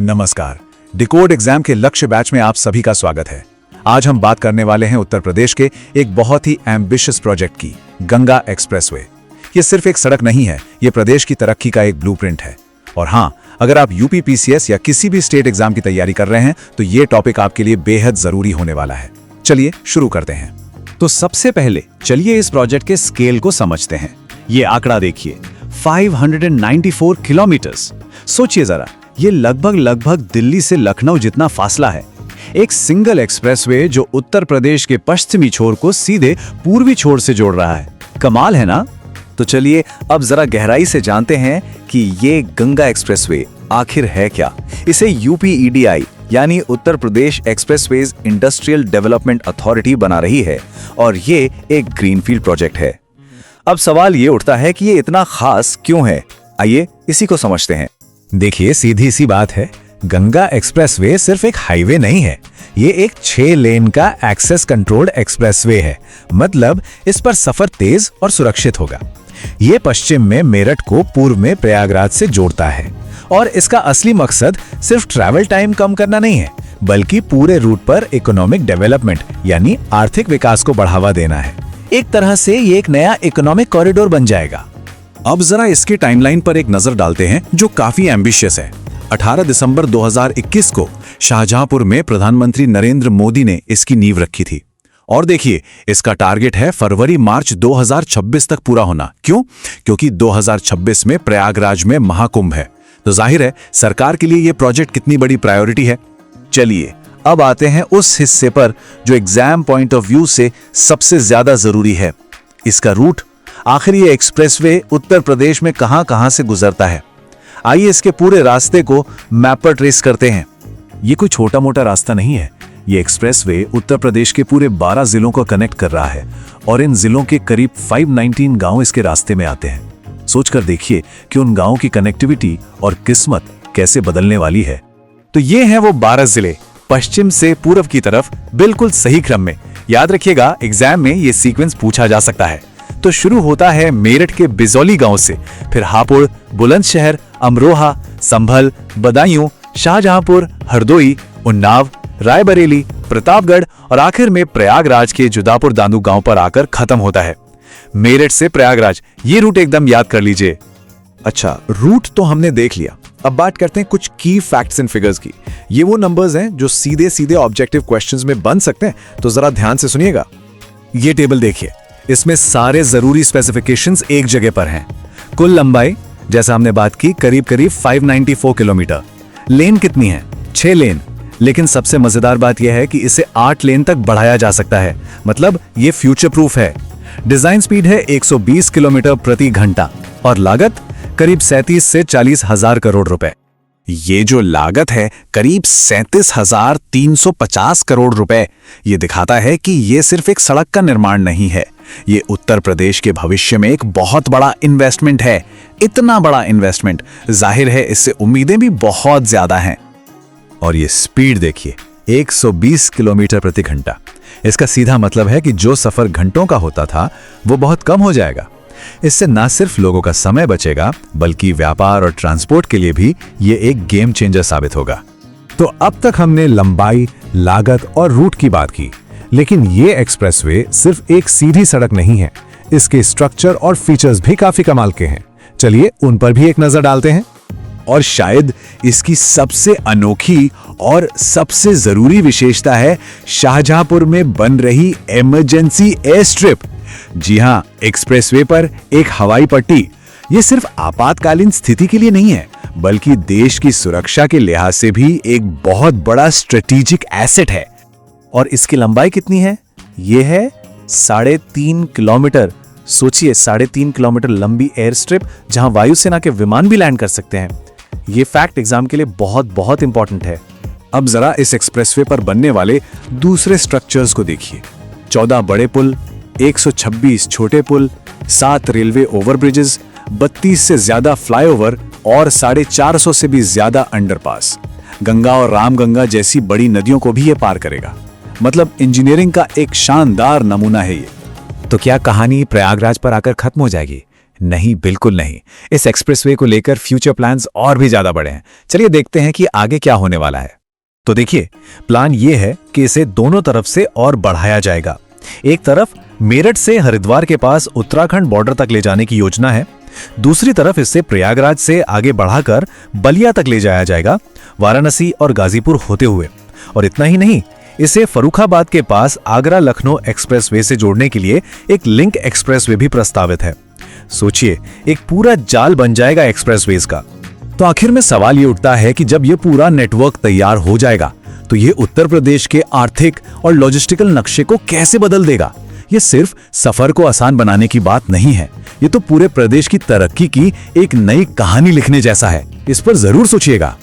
नमस्कार। Decode exam के लक्ष्य बैच में आप सभी का स्वागत है। आज हम बात करने वाले हैं उत्तर प्रदेश के एक बहुत ही एम्बिशियस प्रोजेक्ट की, गंगा एक्सप्रेसवे। ये सिर्फ एक सड़क नहीं है, ये प्रदेश की तरक्की का एक ब्लूप्रिंट है। और हाँ, अगर आप यूपी पीसीएस या किसी भी स्टेट एग्जाम की तैयारी कर रहे हैं तो ये टॉपिक आपके लिए बेहद जरूरी होने वाला है। चलिए शुरू करते हैं। तो सबसे पहले चलिए इस प्रोजेक्ट के स्केल को समझते हैं। ये आंकड़ा देखिए, 594 किलोमीटर्स। सोचिए जरा, ये लगभग दिल्ली से लखनऊ जितना फासला है। एक सिंगल एक्सप्रेसवे जो उत्तर प्रदेश के पश्चिमी छोर को सीधे पूर्वी छोर से जोड़ रहा है। कमाल है ना? तो चलिए अब जरा गहराई से जानते हैं कि ये गंगा एक्सप्रेसवे आखिर है क्या। इसे यूपीईडीआई यानी Uttar Pradesh expressways industrial development authority बना रही है और ये एक ग्रीनफील्ड प्रोजेक्ट है। अब सवाल ये उठता है कि ये इतना खास क्यों है। आइए इसी को समझते हैं। देखिए, सीधी सी बात है, गंगा एक्सप्रेसवे सिर्फ एक हाईवे नहीं है, ये एक 6 लेन का एक्सेस कंट्रोल्ड एक्सप्रेसवे है। मतलब इस पर सफर तेज और सुरक्षित होगा। ये पश्चिम में मेरठ को पूर्व में प्रयागराज से जोड़ता है और इसका असली मकसद सिर्फ ट्रैवल टाइम कम करना नहीं है, बल्कि पूरे रूट पर इकोनॉमिक डेवलपमेंट यानी आर्थिक विकास को बढ़ावा देना है। एक तरह से ये एक नया इकोनॉमिक कॉरिडोर बन जाएगा। अब जरा इसके टाइमलाइन पर एक नजर डालते हैं जो काफी एम्बिशियस है। 18 दिसंबर 2021 को शाहजहांपुर में प्रधानमंत्री नरेंद्र मोदी ने इसकी नींव रखी थी। और देखिए, इसका टारगेट है फरवरी-मार्च 2026 तक पूरा होना। क्यों? क्योंकि 2026 में प्रयागराज में महाकुंभ है। तो जाहिर है सरकार के लिए यह प्रोजेक्ट कितनी बड़ी प्रायोरिटी है। चलिए अब आते हैं उस हिस्से पर जो एग्जाम पॉइंट ऑफ व्यू से सबसे ज्यादा जरूरी है, इसका रूट। आखिर ये एक्सप्रेसवे उत्तर प्रदेश में कहां-कहां से गुजरता है। आइए इसके पूरे रास्ते को मैप पर ट्रेस करते हैं। ये कोई छोटा मोटा रास्ता नहीं है। ये एक्सप्रेसवे उत्तर प्रदेश के पूरे 12 जिलों को कनेक्ट कर रहा है और इन जिलों के करीब 519 गांव इसके रास्ते में आते हैं। सोचकर देखिए कि उन गांवों की कनेक्टिविटी और किस्मत कैसे बदलने वाली है। तो ये हैं वो 12 जिले, पश्चिम से पूर्व की तरफ, बिल्कुल सही क्रम में। याद रखिएगा, एग्जाम में ये सीक्वेंस पूछा जा सकता है। तो शुरू होता है मेरठ के बिजौली गांव से, फिर हापुड़, बुलंदशहर, अमरोहा, संभल, बदायूं, शाहजहांपुर, हरदोई, उन्नाव, रायबरेली, प्रतापगढ़ और आखिर में प्रयागराज के जुदापुर दांदू गांव पर आकर खत्म होता है। मेरठ से प्रयागराज, ये रूट एकदम याद कर लीजिए। अच्छा, रूट तो हमने देख लिया। अब बात करते हैं कुछ की फैक्ट्स एंड फिगर्स की। ये वो नंबर्स हैं जो सीधे सीधे ऑब्जेक्टिव क्वेश्चंस में बन सकते हैं, तो जरा ध्यान से सुनिएगा। ये टेबल देखिए, इसमें सारे जरूरी स्पेसिफिकेशंस एक जगह पर हैं। कुल लंबाई, जैसा हमने बात की, करीब 594 किलोमीटर। लेन कितनी है? 6 लेन। लेकिन सबसे मजेदार बात यह है कि इसे 8 लेन तक बढ़ाया जा सकता है। मतलब ये फ्यूचर प्रूफ है। डिजाइन स्पीड है 120 किलोमीटर प्रति घंटा और लागत करीब 37 से 40 हजार करोड़ रुपए। ये जो लागत है करीब 37,350 करोड़ रुपए, ये दिखाता है कि ये सिर्फ एक सड़क का निर्माण नहीं है, ये उत्तर प्रदेश के भविष्य में एक बहुत बड़ा इन्वेस्टमेंट है। इतना बड़ा इन्वेस्टमेंट, जाहिर है इससे उम्मीदें भी बहुत ज्यादा हैं। और ये स्पीड देखिए, 120 किलोमीटर प्रति घंटा। इसका सीधा मतलब है कि जो सफर घंटों का होता था वो बहुत कम हो जाएगा। इससे न सिर्फ लोगों का समय बचेगा, बल्कि व्यापार और ट्रांसपोर्ट के लिए भी ये एक गेम चेंजर साबित होगा। तो अब तक हमने लंबाई, लागत और रूट की बात की, लेकिन ये एक्सप्रेसवे सिर्फ एक सीधी सड़क नहीं है। इसके स्ट्रक्चर और फीचर्स भी काफी कमाल के हैं। चलिए उन पर भी एक नजर डालते हैं। और शायद इसकी सबसे अनोखी और सबसे जरूरी विशेषता है शाहजहांपुर में बन रही इमरजेंसी एयर स्ट्रिप। जी हां, एक्सप्रेसवे पर एक हवाई पट्टी। ये सिर्फ आपातकालीन स्थिति के लिए नहीं है, बल्कि देश की सुरक्षा के लिहाज से भी एक बहुत बड़ा स्ट्रेटेजिक एसेट है। और इसकी लंबाई कितनी है? ये है 3.5 किलोमीटर। सोचिए, 3.5 किलोमीटर लंबी एयर स्ट्रिप जहां वायुसेना के विमान भी लैंड कर सकते हैं। ये फैक्ट एग्जाम के लिए बहुत इंपॉर्टेंट है। अब जरा इस एक्सप्रेसवे पर बनने वाले दूसरे स्ट्रक्चर्स को देखिए। 14 बड़े पुल, 126 छोटे पुल, 7 रेलवे ओवरब्रिजेस, 32 से ज्यादा फ्लाईओवर और 450 से भी ज्यादा अंडरपास। गंगा और रामगंगा जैसी बड़ी नदियों को भी ये पार करेगा। मतलब इंजीनियरिंग का एक शानदार नमूना है ये। तो क्या कहानी प्रयागराज पर आकर खत्म हो जाएगी? नहीं, बिल्कुल नहीं। इस एक्सप्रेसवे को लेकर फ्यूचर प्लान्स और भी ज्यादा बड़े हैं। चलिए देखते हैं कि आगे क्या होने वाला है। तो देखिए, प्लान ये है कि इसे दोनों तरफ से और बढ़ाया जाएगा। एक तरफ मेरठ से हरिद्वार के पास उत्तराखंड बॉर्डर तक ले जाने की योजना है। दूसरी तरफ इससे प्रयागराज से आगे बढ़ाकर बलिया तक ले जाया जाएगा, वाराणसी और गाजीपुर होते हुए। और इतना ही नहीं, इसे फर्रुखाबाद के पास आगरा लखनऊ एक्सप्रेसवे से जोड़ने के लिए एक लिंक एक्सप्रेसवे भी प्रस्तावित है। सोचिए, एक पूरा जाल बन जाएगा एक्सप्रेसवेज का। तो आखिर में सवाल ये उठता है कि जब ये पूरा नेटवर्क तैयार हो जाएगा तो ये उत्तर प्रदेश के आर्थिक और लॉजिस्टिकल नक्शे को कैसे बदल देगा। ये सिर्फ सफर को आसान बनाने की बात नहीं है, ये तो पूरे प्रदेश की तरक्की की एक नई कहानी लिखने जैसा है। इस पर जरूर सोचिएगा।